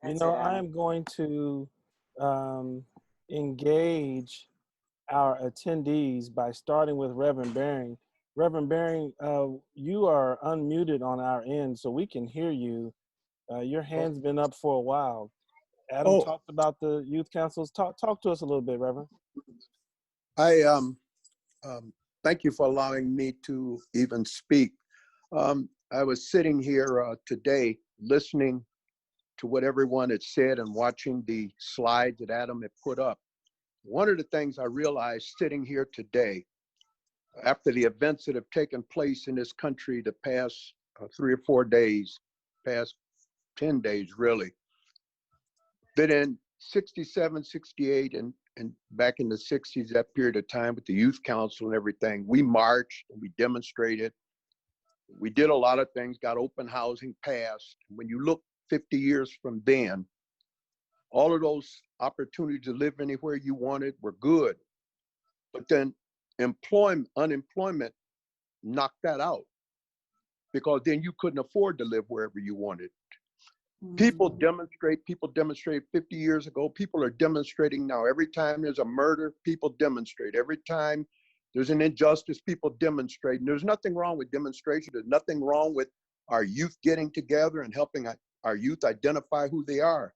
You know, I am going to um, engage our attendees by starting with Reverend Barron. Reverend Barron, you are unmuted on our end, so we can hear you. Your hand's been up for a while. Adam Oh, talked about the youth councils. Talk to us a little bit, Reverend. I thank you for allowing me to even speak. I was sitting here today listening to what everyone had said and watching the slides that Adam had put up. One of the things I realized sitting here today, after the events that have taken place in this country the past 3 or 4 days, past 10 days really, that in 67, 68, and back in the 60s, that period of time with the youth council and everything, we marched and we demonstrated. We did a lot of things, got open housing passed. When you look 50 years from then, all of those opportunities to live anywhere you wanted were good. But then unemployment knocked that out, because then you couldn't afford to live wherever you wanted. People demonstrated 50 years ago. People are demonstrating now. Every time there's a murder, people demonstrate. Every time there's an injustice, people demonstrate. And there's nothing wrong with demonstration. There's nothing wrong with our youth getting together and helping our youth identify who they are.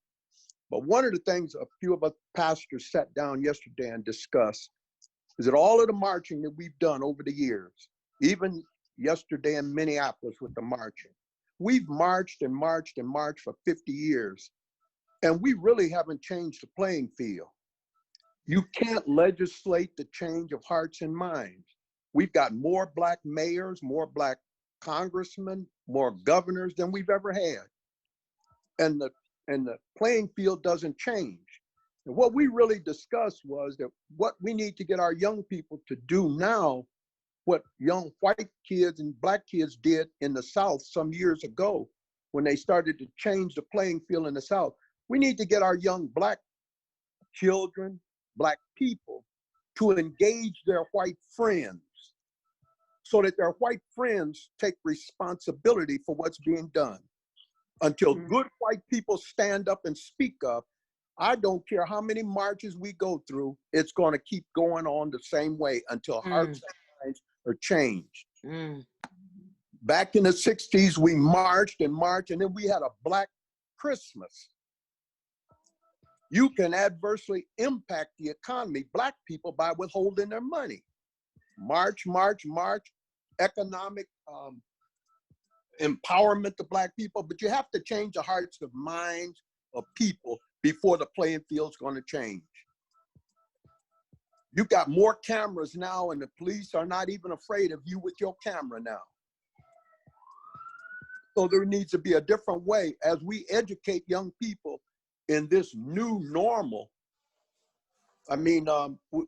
But one of the things a few of us pastors sat down yesterday and discussed is that all of the marching that we've done over the years, even yesterday in Minneapolis with the marching, we've marched and marched and marched for 50 years, and we really haven't changed the playing field. You can't legislate the change of hearts and minds. We've got more Black mayors, more Black congressmen, more governors than we've ever had. And the playing field doesn't change. And what we really discussed was that what we need to get our young people to do now, what young white kids and Black kids did in the South some years ago when they started to change the playing field in the South. We need to get our young Black children, Black people, to engage their white friends so that their white friends take responsibility for what's being done. Until good white people stand up and speak up, I don't care how many marches we go through, it's going to keep going on the same way until hearts and minds are changed. Back in the 60s, we marched and marched, and then we had a Black Christmas. You can adversely impact the economy, Black people, by withholding their money. March, march, march, economic empowerment to Black people, but you have to change the hearts and minds of people before the playing field's going to change. You got more cameras now, and the police are not even afraid of you with your camera now. So there needs to be a different way as we educate young people in this new normal. I mean,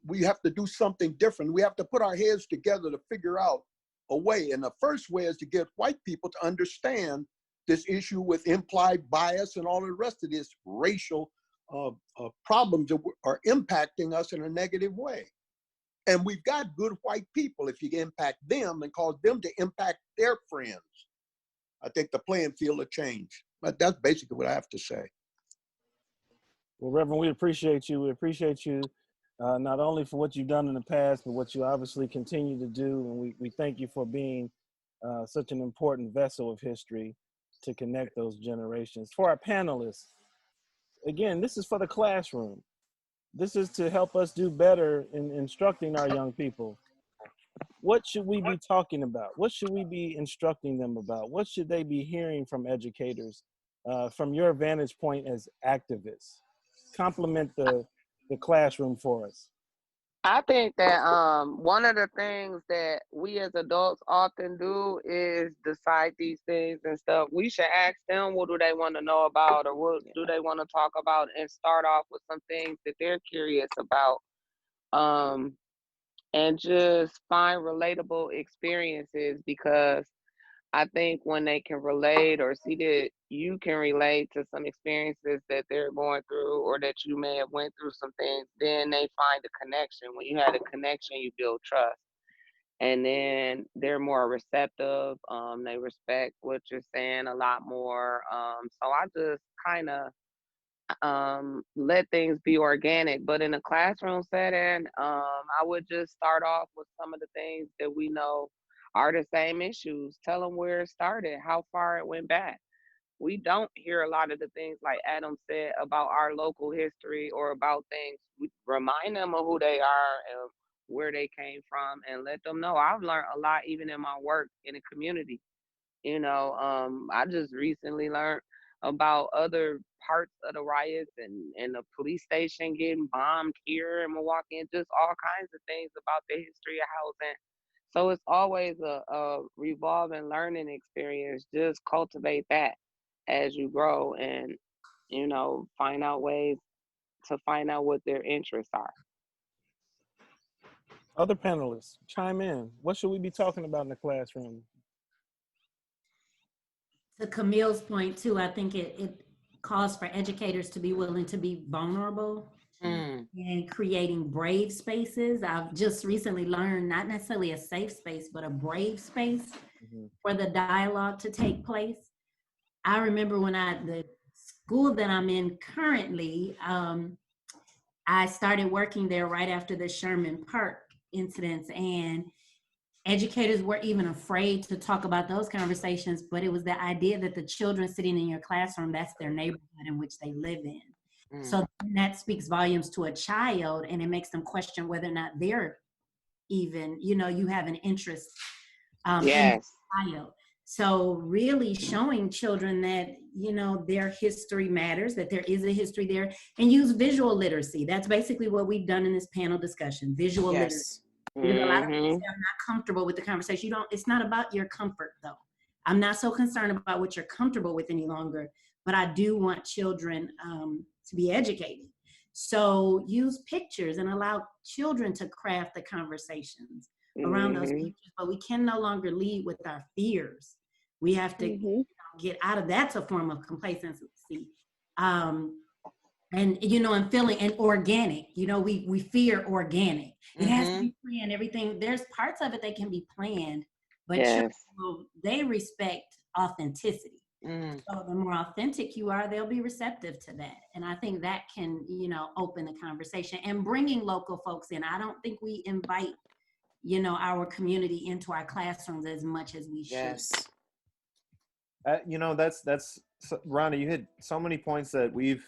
we have to do something different. We have to put our heads together to figure out a way. And the first way is to get white people to understand this issue with implied bias and all the rest of this racial problems that are impacting us in a negative way. And we've got good white people. If you impact them and cause them to impact their friends, I think the playing field will change. But that's basically what I have to say. Well, Reverend, we appreciate you. We appreciate you not only for what you've done in the past, but what you obviously continue to do. And we thank you for being such an important vessel of history to connect those generations. For our panelists, again, this is for the classroom. This is to help us do better in instructing our young people. What should we be talking about? What should we be instructing them about? What should they be hearing from educators from your vantage point as activists? Complement the classroom for us. I think that one of the things that we as adults often do is decide these things and stuff. We should ask them, what do they want to know about, or what do they want to talk about, and start off with some things that they're curious about, and just find relatable experiences, because I think when they can relate or see that you can relate to some experiences that they're going through, or that you may have went through some things, then they find a connection. When you have a connection, you build trust. And then they're more receptive. They respect what you're saying a lot more. So I just kind of let things be organic. But in a classroom setting, I would just start off with some of the things that we know are the same issues. Tell them where it started, how far it went back. We don't hear a lot of the things like Adam said about our local history or about things. We remind them of who they are and where they came from and let them know. I've learned a lot even in my work in the community. I just recently learned about other parts of the riots and the police station getting bombed here in Milwaukee and just all kinds of things about the history of housing. So it's always a revolving learning experience. Just cultivate that as you grow and, find out ways to find out what their interests are. Other panelists, chime in. What should we be talking about in the classroom? To Camille's point too, I think it calls for educators to be willing to be vulnerable and creating brave spaces. I've just recently learned not necessarily a safe space, but a brave space for the dialogue to take place. I remember when the school that I'm in currently, I started working there right after the Sherman Park incidents, and educators were even afraid to talk about those conversations, but it was the idea that the children sitting in your classroom, that's their neighborhood in which they live in. So that speaks volumes to a child, and it makes them question whether or not they're even, you have an interest in the child. So really showing children that, their history matters, that there is a history there, and use visual literacy. That's basically what we've done in this panel discussion, visual literacy. Because a lot of people say, I'm not comfortable with the conversation. It's not about your comfort though. I'm not so concerned about what you're comfortable with any longer, but I do want children to be educated. So use pictures and allow children to craft the conversations around those pictures, but we can no longer lead with our fears. We have to get out of that's a form of complacency. And feeling and organic, we fear organic. It has to be planned. Everything, there's parts of it that can be planned, but they respect authenticity. So the more authentic you are, they'll be receptive to that. And I think that can, open the conversation and bringing local folks in. I don't think we invite, our community into our classrooms as much as we should. That's Rhonda, you hit so many points that we've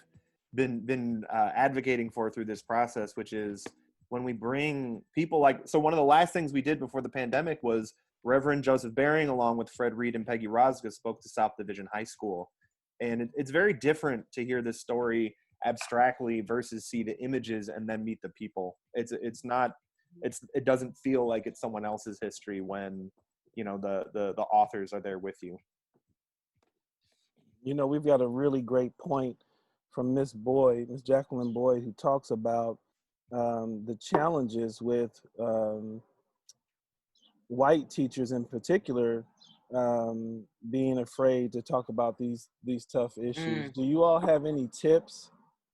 been advocating for through this process, which is when we bring people so one of the last things we did before the pandemic was Reverend Joseph Baring, along with Fred Reed and Peggy Rosga, spoke to South Division High School. And it's very different to hear this story abstractly versus see the images and then meet the people. It doesn't feel like it's someone else's history when, the authors are there with you. We've got a really great point from Miss Jacqueline Boyd, who talks about the challenges with white teachers in particular being afraid to talk about these tough issues. Do you all have any tips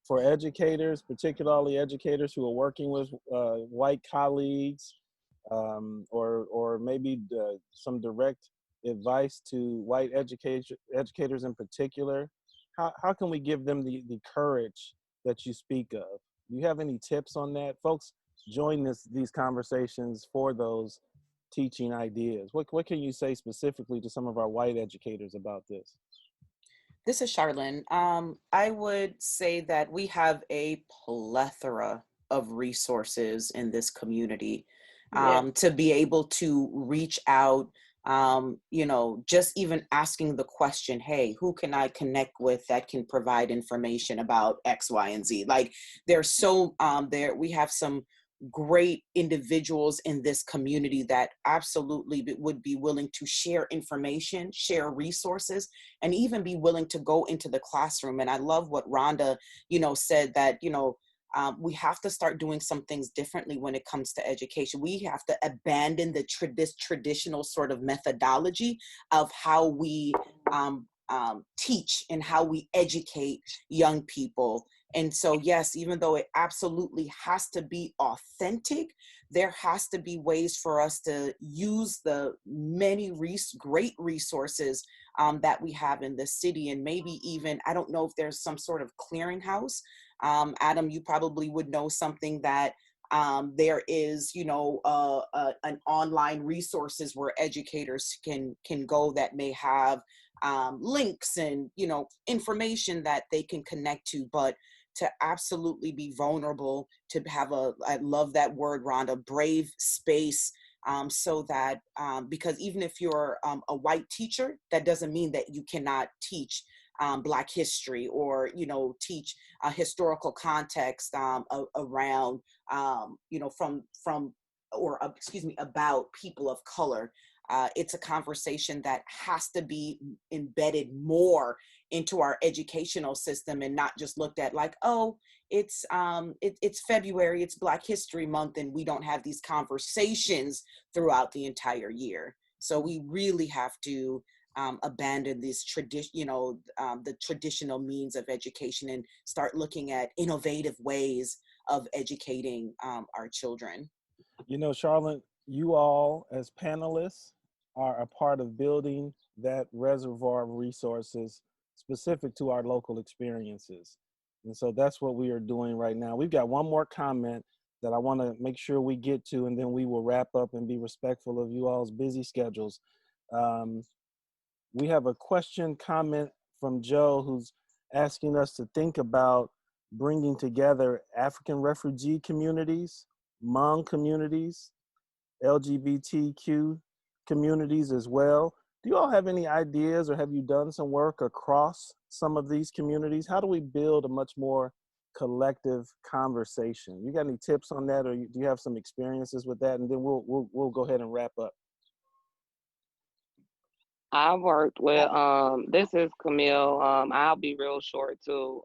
for educators, particularly educators who are working with white colleagues, or maybe some direct advice to white educators in particular? How can we give them the courage that you speak of? Do you have any tips on that? Folks, join these conversations for those teaching ideas. What can you say specifically to some of our white educators about this? This is Charlene. I would say that we have a plethora of resources in this community to be able to reach out. Just even asking the question, hey, who can I connect with that can provide information about X, Y, and Z? We have some great individuals in this community that absolutely would be willing to share information, share resources, and even be willing to go into the classroom. And I love what Rhonda, said that, we have to start doing some things differently when it comes to education. We have to abandon this traditional sort of methodology of how we teach and how we educate young people. And so, yes, even though it absolutely has to be authentic, there has to be ways for us to use the many great resources that we have in the city. And maybe even, I don't know if there's some sort of clearinghouse. Adam, you probably would know something that there is, an online resources where educators can go that may have links and, information that they can connect to. But to absolutely be vulnerable, to have I love that word, Rhonda, brave space, so that, because even if you're a white teacher, that doesn't mean that you cannot teach Black history or, teach a historical context around, about people of color. It's a conversation that has to be embedded more into our educational system and not just looked at like, oh, it's February, it's Black History Month, and we don't have these conversations throughout the entire year. So we really have to abandon this tradition, the traditional means of education, and start looking at innovative ways of educating our children. Charlotte, you all as panelists are a part of building that reservoir of resources specific to our local experiences. And so that's what we are doing right now. We've got one more comment that I want to make sure we get to, and then we will wrap up and be respectful of you all's busy schedules. We have a comment from Joe, who's asking us to think about bringing together African refugee communities, Hmong communities, LGBTQ communities as well. Do you all have any ideas, or have you done some work across some of these communities? How do we build a much more collective conversation? You got any tips on that, or do you have some experiences with that? And then we'll go ahead and wrap up. I worked with this is Camille. I'll be real short too.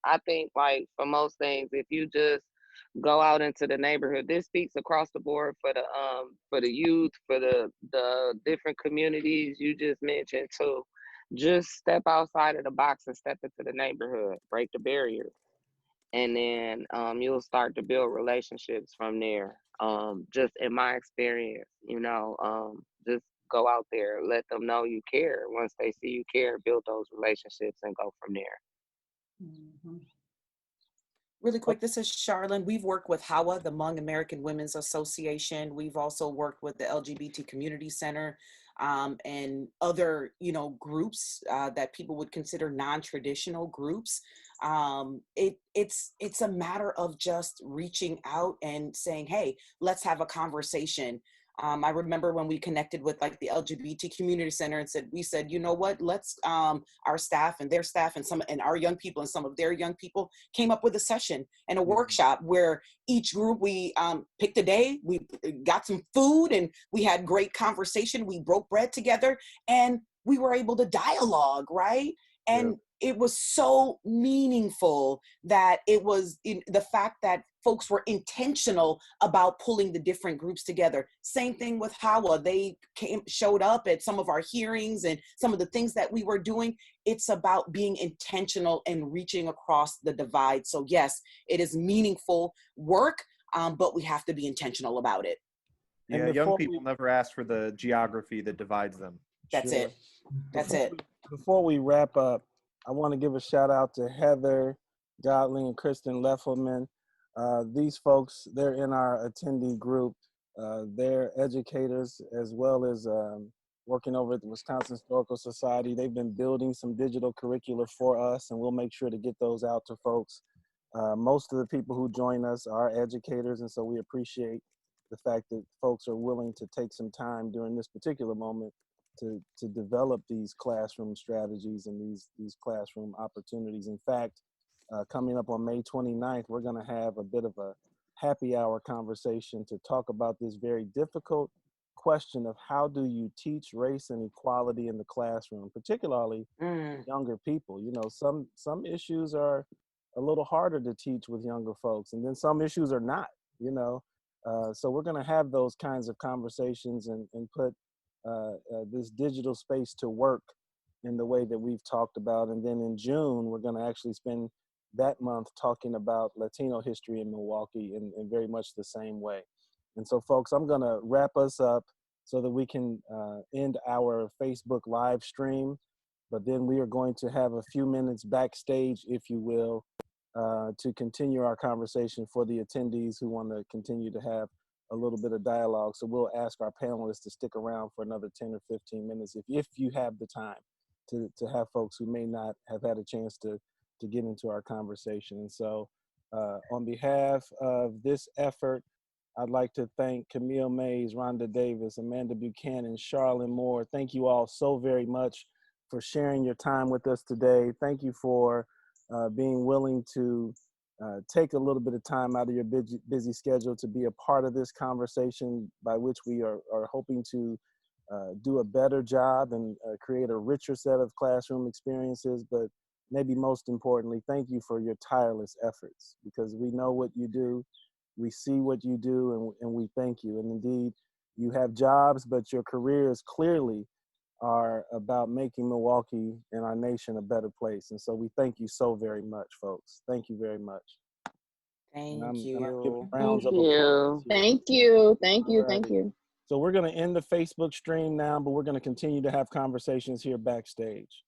I think like for most things, if you just go out into the neighborhood, this speaks across the board for the youth, for the different communities you just mentioned too. Just step outside of the box and step into the neighborhood, break the barrier. And then you'll start to build relationships from there. Just in my experience, just go out there, let them know you care. Once they see you care, build those relationships and go from there. Mm-hmm. Really quick, this is Charlene. We've worked with HAWA, the Hmong American Women's Association. We've also worked with the LGBT Community Center and other, groups that people would consider non-traditional groups. It's a matter of just reaching out and saying, hey, let's have a conversation. I remember when we connected with like the LGBT Community Center and we said, you know what, let's our staff and their staff and our young people and some of their young people came up with a session and a workshop where each group, we picked a day, we got some food, and we had great conversation. We broke bread together and we were able to dialogue, right? And it was so meaningful that it was the fact that folks were intentional about pulling the different groups together. Same thing with HAWA. They showed up at some of our hearings and some of the things that we were doing. It's about being intentional and reaching across the divide. So yes, it is meaningful work, but we have to be intentional about it. Yeah, young people never ask for the geography that divides them. That's it. That's it. Before we wrap up, I want to give a shout out to Heather Godling and Kristen Leffelman. These folks, they're in our attendee group. They're educators as well as working over at the Wisconsin Historical Society. They've been building some digital curricula for us, and we'll make sure to get those out to folks. Most of the people who join us are educators, and so we appreciate the fact that folks are willing to take some time during this particular moment to develop these classroom strategies and these classroom opportunities. In fact, coming up on May 29th, we're going to have a bit of a happy hour conversation to talk about this very difficult question of how do you teach race and equality in the classroom, particularly younger people. Some issues are a little harder to teach with younger folks, and then some issues are not, so we're going to have those kinds of conversations and put this digital space to work in the way that we've talked about. And then in June, we're going to actually spend that month talking about Latino history in Milwaukee in very much the same way. And so, folks, I'm going to wrap us up so that we can end our Facebook live stream. But then we are going to have a few minutes backstage, if you will, to continue our conversation for the attendees who want to continue to have a little bit of dialogue. So we'll ask our panelists to stick around for another 10 or 15 minutes if you have the time to have folks who may not have had a chance to get into our conversation. And so on behalf of this effort, I'd like to thank Camille Mays, Rhonda Davis, Amanda Buchanan, Charlene Moore. Thank you all so very much for sharing your time with us today. Thank you for being willing to take a little bit of time out of your busy schedule to be a part of this conversation, by which we are hoping to do a better job and create a richer set of classroom experiences. But maybe most importantly, thank you for your tireless efforts, because we know what you do, we see what you do, and we thank you. And indeed, you have jobs, but your careers clearly are about making Milwaukee and our nation a better place. And so we thank you so very much, folks. Thank you very much. Thank you. And I'm giving Thank rounds of you. applause here. Thank you. Thank you. Alrighty. Thank you. So we're going to end the Facebook stream now, but we're going to continue to have conversations here backstage.